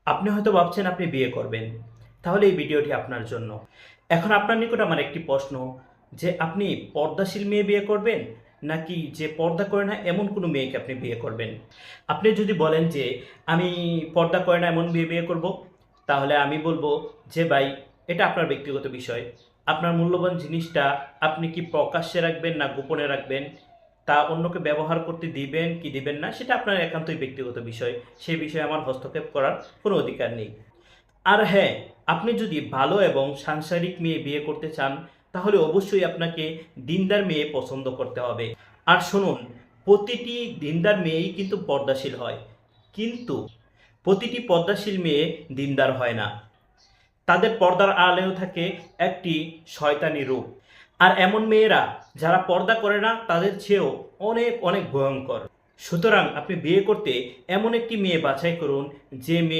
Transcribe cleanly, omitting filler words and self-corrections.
আপনি হয়তো ভাবছেন আপনি বিয়ে করবেন, তাহলে এই ভিডিওটি আপনার জন্য। এখন আপনার নিকট আমার একটি প্রশ্ন, যে আপনি পর্দাশীল মেয়ে বিয়ে করবেন, নাকি যে পর্দা করে না এমন কোনো মেয়েকে আপনি বিয়ে করবেন? আপনি যদি বলেন যে আমি পর্দা করে না এমন মেয়ে বিয়ে করব, তাহলে আমি বলবো যে ভাই, এটা আপনার ব্যক্তিগত বিষয়। আপনার মূল্যবান জিনিসটা আপনি কি প্রকাশ্যে রাখবেন না গোপনে রাখবেন, তা অন্যকে ব্যবহার করতে দিবেন কি দিবেন না, সেটা আপনার একান্তই ব্যক্তিগত বিষয়। সেই বিষয়ে আমার হস্তক্ষেপ করার কোনো অধিকার নেই। আর হ্যাঁ, আপনি যদি ভালো এবং সাংসারিক মেয়ে বিয়ে করতে চান, তাহলে অবশ্যই আপনাকে দিনদার মেয়ে পছন্দ করতে হবে। আর শুনুন, প্রতিটি দিনদার মেয়েই কিন্তু পর্দাশীল হয়, কিন্তু প্রতিটি পর্দাশীল মেয়ে দিনদার হয় না। তাদের পর্দার আড়ালেও থাকে একটি শয়তানি রূপ। আর এমন মেয়েরা যারা পর্দা করে না তাদের চেয়েও অনেক অনেক ভয়ঙ্কর। সুতরাং আপনি বিয়ে করতে এমন একটি মেয়ে বাছাই করুন, যে মেয়ে